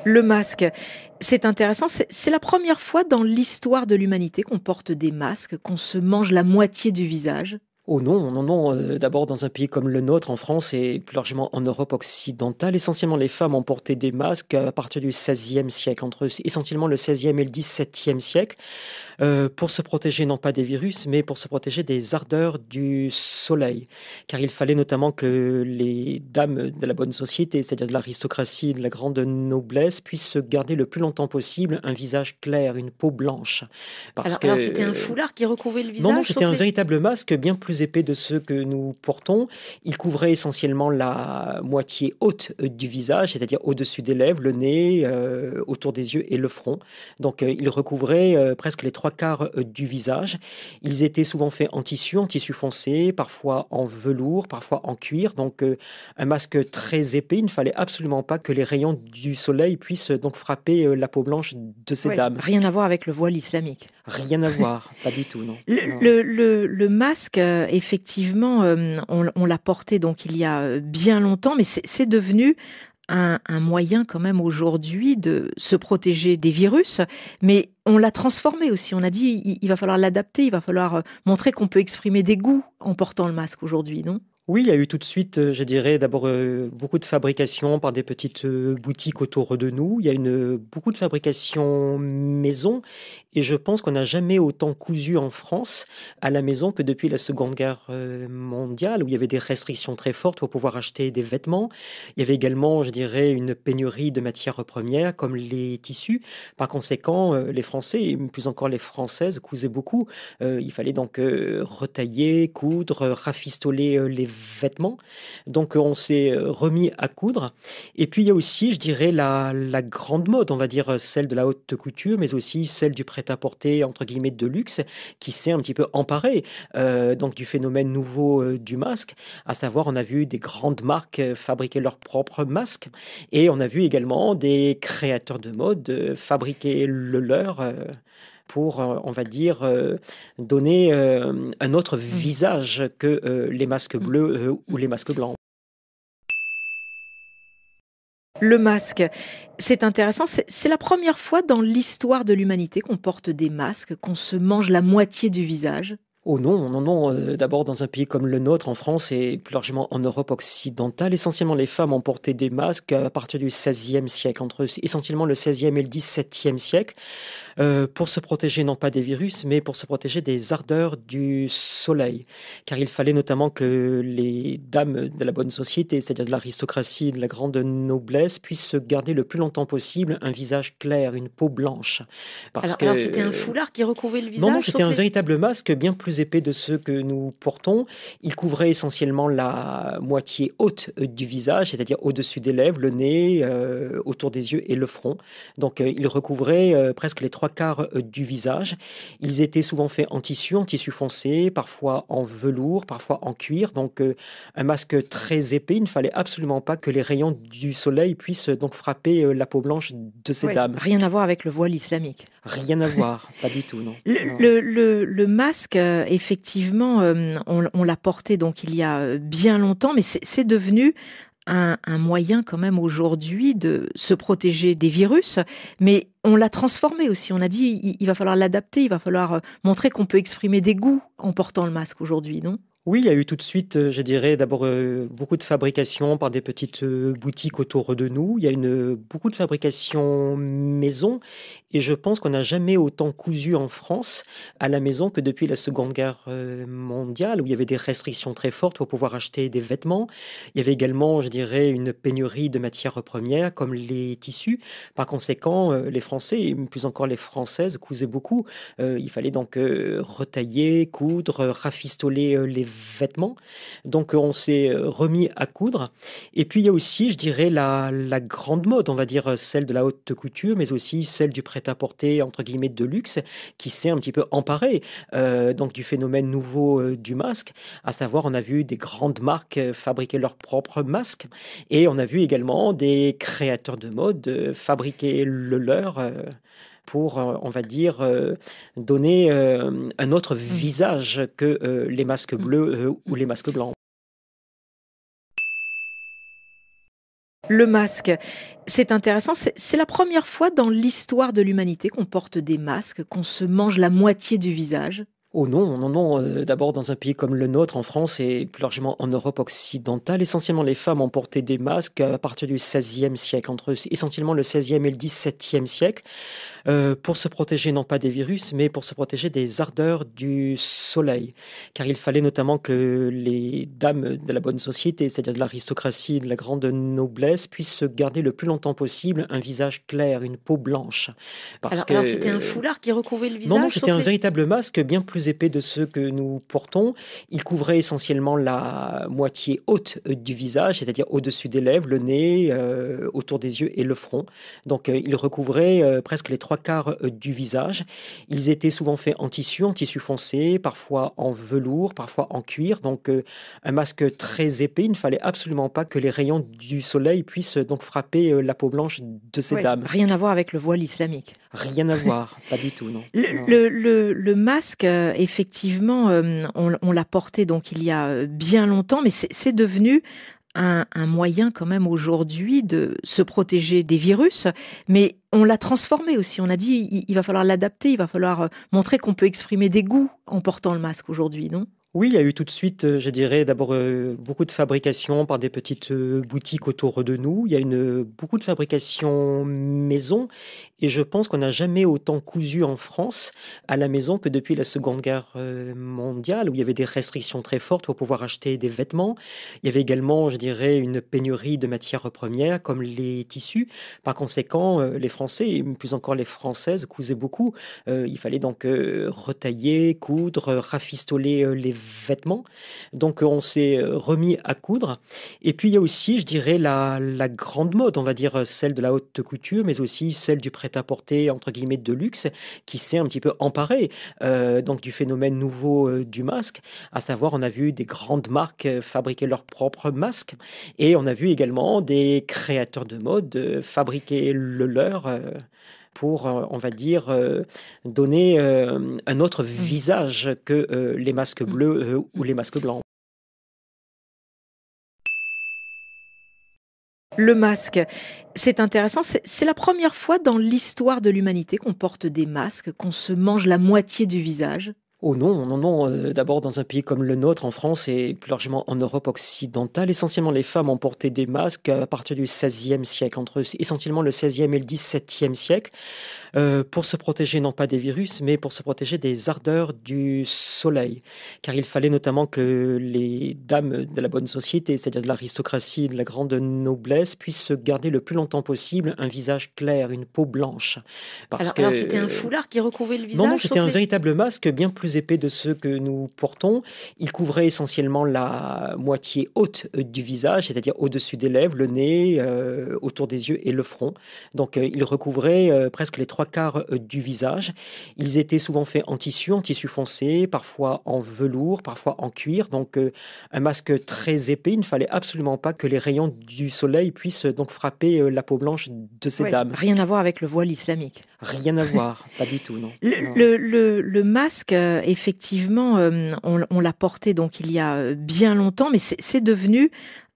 Le masque, c'est intéressant, c'est la première fois dans l'histoire de l'humanité qu'on porte des masques, qu'on se mange la moitié du visage. Oh non, non, non. D'abord, dans un pays comme le nôtre, en France et plus largement en Europe occidentale, essentiellement les femmes ont porté des masques à partir du XVIe siècle, entre essentiellement le XVIe et le XVIIe siècle, pour se protéger non pas des virus, mais pour se protéger des ardeurs du soleil. Car il fallait notamment que les dames de la bonne société, c'est-à-dire de l'aristocratie, de la grande noblesse, puissent se garder le plus longtemps possible un visage clair, une peau blanche. Parce Alors c'était un que foulard qui recouvrait le non, non, visage, c'était sauf un les... véritable masque, bien plus épais de ceux que nous portons. Il couvrait essentiellement la moitié haute du visage, c'est-à-dire au-dessus des lèvres, le nez, autour des yeux et le front. Donc, il recouvrait presque les trois quarts du visage. Ils étaient souvent faits en tissu foncé, parfois en velours, parfois en cuir. Donc, un masque très épais. Il ne fallait absolument pas que les rayons du soleil puissent donc frapper la peau blanche de ces Ouais, dames. rien à voir avec le voile islamique. Rien à voir, pas du tout, non. Le, Non. le- le masque, effectivement, on l'a porté donc il y a bien longtemps, mais c'est devenu un moyen quand même aujourd'hui de se protéger des virus, mais on l'a transformé aussi. On a dit il va falloir l'adapter, il va falloir montrer qu'on peut exprimer des goûts en portant le masque aujourd'hui, non? Oui, il y a eu tout de suite, je dirais, d'abord beaucoup de fabrication par des petites boutiques autour de nous. Il y a beaucoup de fabrication maison et je pense qu'on n'a jamais autant cousu en France à la maison que depuis la Seconde Guerre mondiale, où il y avait des restrictions très fortes pour pouvoir acheter des vêtements. Il y avait également, je dirais, une pénurie de matières premières comme les tissus. Par conséquent, les Français et plus encore les Françaises cousaient beaucoup. Il fallait donc retailler, coudre, rafistoler les vêtements. Donc on s'est remis à coudre. Et puis il y a aussi, je dirais, la grande mode, on va dire celle de la haute couture, mais aussi celle du prêt-à-porter, entre guillemets, de luxe, qui s'est un petit peu emparée donc du phénomène nouveau du masque. À savoir, on a vu des grandes marques fabriquer leurs propres masques et on a vu également des créateurs de mode fabriquer le leur. Pour, on va dire, donner un autre Mm. visage que les masques Mm. bleus ou Mm. les masques blancs. Le masque, c'est intéressant, c'est la première fois dans l'histoire de l'humanité qu'on porte des masques, qu'on se mange la moitié du visage. Oh non, non, non. D'abord, dans un pays comme le nôtre, en France et plus largement en Europe occidentale, essentiellement les femmes ont porté des masques à partir du XVIe siècle, entre essentiellement le XVIe et le XVIIe siècle, pour se protéger non pas des virus, mais pour se protéger des ardeurs du soleil. Car il fallait notamment que les dames de la bonne société, c'est-à-dire de l'aristocratie, de la grande noblesse, puissent se garder le plus longtemps possible un visage clair, une peau blanche. Parce Alors c'était un que foulard qui recouvrait le non, non, visage, c'était sauf un les... véritable masque, bien plus épais de ceux que nous portons. Il couvrait essentiellement la moitié haute du visage, c'est-à-dire au-dessus des lèvres, le nez, autour des yeux et le front. Donc, il recouvrait presque les trois quarts du visage. Ils étaient souvent faits en tissu foncé, parfois en velours, parfois en cuir. Donc, un masque très épais. Il ne fallait absolument pas que les rayons du soleil puissent donc frapper la peau blanche de ces Ouais, dames. rien à voir avec le voile islamique. Rien à voir, pas du tout, non. Le, Non. le masque, effectivement, on l'a porté donc il y a bien longtemps, mais c'est devenu un moyen quand même aujourd'hui de se protéger des virus, mais on l'a transformé aussi. On a dit il va falloir l'adapter, il va falloir montrer qu'on peut exprimer des goûts en portant le masque aujourd'hui, non? Oui, il y a eu tout de suite, je dirais, d'abord beaucoup de fabrication par des petites boutiques autour de nous. Il y a beaucoup de fabrication maison et je pense qu'on n'a jamais autant cousu en France à la maison que depuis la Seconde Guerre mondiale, où il y avait des restrictions très fortes pour pouvoir acheter des vêtements. Il y avait également, je dirais, une pénurie de matières premières comme les tissus. Par conséquent, les Français et plus encore les Françaises cousaient beaucoup. Il fallait donc retailler, coudre, rafistoler les vêtements. Donc, on s'est remis à coudre. Et puis, il y a aussi, je dirais, la grande mode, on va dire celle de la haute couture, mais aussi celle du prêt-à-porter, entre guillemets, de luxe, qui s'est un petit peu emparée donc du phénomène nouveau du masque. À savoir, on a vu des grandes marques fabriquer leurs propres masques et on a vu également des créateurs de mode fabriquer le leur. Pour, on va dire, donner un autre Mm. visage que les masques Mm. bleus ou Mm. les masques blancs. Le masque, c'est intéressant, c'est la première fois dans l'histoire de l'humanité qu'on porte des masques, qu'on se mange la moitié du visage. Oh non, non, non. D'abord, dans un pays comme le nôtre, en France et plus largement en Europe occidentale, essentiellement les femmes ont porté des masques à partir du XVIe siècle, entre essentiellement le XVIe et le XVIIe siècle, pour se protéger non pas des virus, mais pour se protéger des ardeurs du soleil. Car il fallait notamment que les dames de la bonne société, c'est-à-dire de l'aristocratie, de la grande noblesse, puissent se garder le plus longtemps possible un visage clair, une peau blanche. Parce Alors c'était un que foulard qui recouvrait le non, non, visage, c'était sauf un les... véritable masque bien plus épais de ceux que nous portons. Il couvrait essentiellement la moitié haute du visage, c'est-à-dire au-dessus des lèvres, le nez, autour des yeux et le front. Donc il recouvrait presque les trois quarts du visage. Ils étaient souvent faits en tissu foncé, parfois en velours, parfois en cuir. Donc un masque très épais. Il ne fallait absolument pas que les rayons du soleil puissent donc frapper la peau blanche de ces Ouais, dames. rien à voir avec le voile islamique. Rien à voir, pas du tout, non. Le, Non. le- le masque, effectivement, on l'a porté donc il y a bien longtemps, mais c'est devenu un moyen quand même aujourd'hui de se protéger des virus, mais on l'a transformé aussi. On a dit il va falloir l'adapter, il va falloir montrer qu'on peut exprimer des goûts en portant le masque aujourd'hui, non? Oui, il y a eu tout de suite, je dirais, d'abord beaucoup de fabrication par des petites boutiques autour de nous. Il y a beaucoup de fabrication maison et je pense qu'on n'a jamais autant cousu en France à la maison que depuis la Seconde Guerre mondiale où il y avait des restrictions très fortes pour pouvoir acheter des vêtements. Il y avait également, je dirais, une pénurie de matières premières comme les tissus. Par conséquent, les Français et plus encore les Françaises cousaient beaucoup. Il fallait donc retailler, coudre, rafistoler les vêtements. Donc on s'est remis à coudre. Et puis il y a aussi, je dirais, la grande mode, on va dire celle de la haute couture, mais aussi celle du prêt-à-porter, entre guillemets, de luxe, qui s'est un petit peu emparée donc du phénomène nouveau du masque. À savoir, on a vu des grandes marques fabriquer leurs propres masques et on a vu également des créateurs de mode fabriquer le leur. Pour, on va dire, donner un autre Mm. visage que les masques Mm. bleus ou Mm. les masques blancs. Le masque, c'est intéressant, c'est la première fois dans l'histoire de l'humanité qu'on porte des masques, qu'on se mange la moitié du visage. Oh non, non, non. D'abord, dans un pays comme le nôtre, en France et plus largement en Europe occidentale, essentiellement les femmes ont porté des masques à partir du XVIe siècle, entre essentiellement le XVIe et le XVIIe siècle, pour se protéger non pas des virus, mais pour se protéger des ardeurs du soleil. Car il fallait notamment que les dames de la bonne société, c'est-à-dire de l'aristocratie, de la grande noblesse, puissent se garder le plus longtemps possible un visage clair, une peau blanche. Parce Alors c'était un que foulard qui recouvrait le non, non, visage, c'était sauf un les... véritable masque bien plus épais de ceux que nous portons. Il couvrait essentiellement la moitié haute du visage, c'est-à-dire au-dessus des lèvres, le nez, autour des yeux et le front. Donc il recouvrait presque les trois quarts du visage. Ils étaient souvent faits en tissu foncé, parfois en velours, parfois en cuir. Donc un masque très épais. Il ne fallait absolument pas que les rayons du soleil puissent donc frapper la peau blanche de ces Ouais, dames. rien à voir avec le voile islamique. Rien à voir, pas du tout, non. Le, Non. le- le masque, effectivement, on l'a porté donc il y a bien longtemps, mais c'est devenu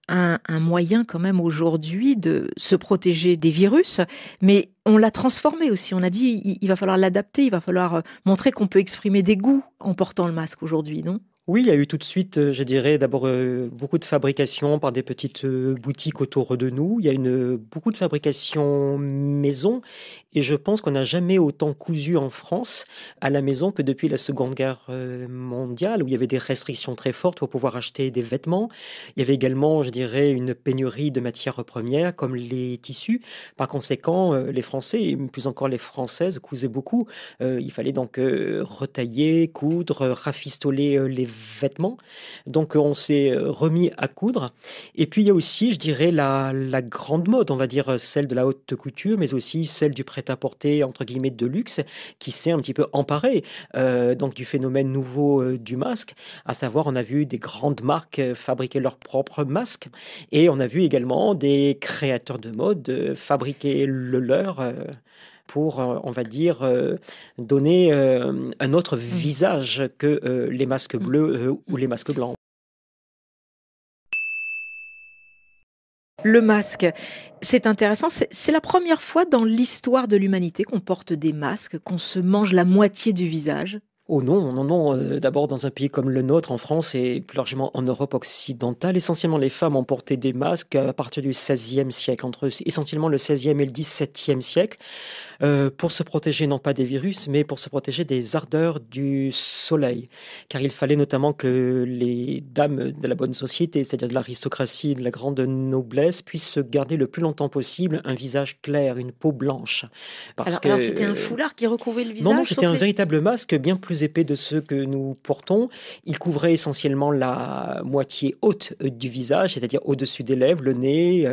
un moyen quand même aujourd'hui de se protéger des virus, mais on l'a transformé aussi. On a dit il va falloir l'adapter, il va falloir montrer qu'on peut exprimer des goûts en portant le masque aujourd'hui, non? Oui, il y a eu tout de suite, je dirais, d'abord beaucoup de fabrication par des petites boutiques autour de nous. Il y a beaucoup de fabrication maison et je pense qu'on n'a jamais autant cousu en France à la maison que depuis la Seconde Guerre mondiale où il y avait des restrictions très fortes pour pouvoir acheter des vêtements. Il y avait également, je dirais, une pénurie de matières premières comme les tissus. Par conséquent, les Français et plus encore les Françaises cousaient beaucoup. Il fallait donc retailler, coudre, rafistoler les vêtements. Donc on s'est remis à coudre. Et puis il y a aussi, je dirais, la grande mode, on va dire celle de la haute couture, mais aussi celle du prêt-à-porter, entre guillemets, de luxe, qui s'est un petit peu emparée donc du phénomène nouveau du masque. À savoir, on a vu des grandes marques fabriquer leurs propres masques et on a vu également des créateurs de mode fabriquer le leur. Pour, on va dire, donner un autre Mm. visage que les masques Mm. bleus ou Mm. les masques blancs. Le masque, c'est intéressant. C'est la première fois dans l'histoire de l'humanité qu'on porte des masques, qu'on se mange la moitié du visage. Oh non, non, non. D'abord, dans un pays comme le nôtre, en France et plus largement en Europe occidentale, essentiellement les femmes ont porté des masques à partir du XVIe siècle, entre essentiellement le XVIe et le XVIIe siècle, pour se protéger non pas des virus, mais pour se protéger des ardeurs du soleil. Car il fallait notamment que les dames de la bonne société, c'est-à-dire de l'aristocratie, de la grande noblesse, puissent se garder le plus longtemps possible un visage clair, une peau blanche. Parce Alors c'était un que foulard qui recouvrait le non, non, visage, c'était sauf un les... véritable masque bien plus épais de ceux que nous portons. Il couvrait essentiellement la moitié haute du visage, c'est-à-dire au-dessus des lèvres, le nez,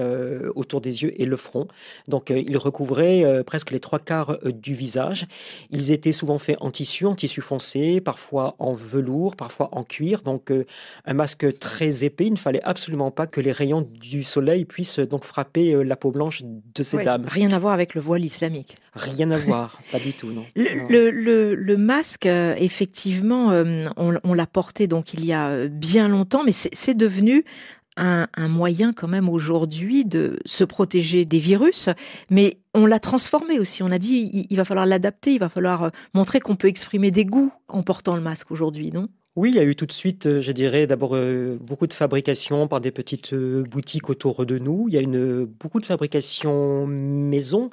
autour des yeux et le front. Donc il recouvrait presque les trois quarts du visage. Ils étaient souvent faits en tissu foncé, parfois en velours, parfois en cuir. Donc un masque très épais. Il ne fallait absolument pas que les rayons du soleil puissent donc frapper la peau blanche de ces Ouais, dames. rien à voir avec le voile islamique. Rien à voir, pas du tout, non. Le, Non. le masque, effectivement, on l'a porté donc il y a bien longtemps, mais c'est devenu un moyen quand même aujourd'hui de se protéger des virus, mais on l'a transformé aussi. On a dit il va falloir l'adapter, il va falloir montrer qu'on peut exprimer des goûts en portant le masque aujourd'hui, non? Oui, il y a eu tout de suite, je dirais, d'abord beaucoup de fabrication par des petites boutiques autour de nous. Il y a beaucoup de fabrication maison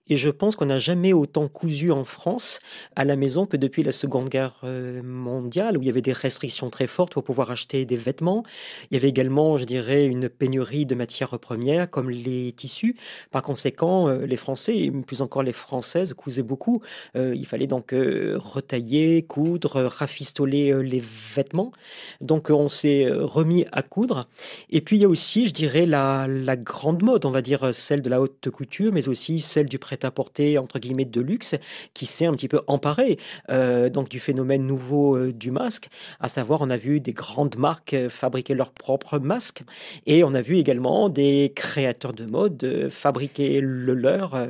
et je pense qu'on n'a jamais autant cousu en France à la maison que depuis la Seconde Guerre mondiale où il y avait des restrictions très fortes pour pouvoir acheter des vêtements. Il y avait également, je dirais, une pénurie de matières premières comme les tissus. Par conséquent, les Français et plus encore les Françaises cousaient beaucoup. Il fallait donc retailler, coudre, rafistoler les vêtements. Donc on s'est remis à coudre. Et puis il y a aussi, je dirais, la grande mode, on va dire celle de la haute couture, mais aussi celle du prêt-à-porter, entre guillemets, de luxe, qui s'est un petit peu emparée donc du phénomène nouveau du masque. À savoir, on a vu des grandes marques fabriquer leurs propres masques et on a vu également des créateurs de mode fabriquer le leur.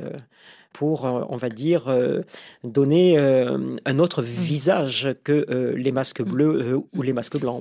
Pour, on va dire, donner un autre Mm. visage que les masques Mm. bleus ou Mm. les masques blancs.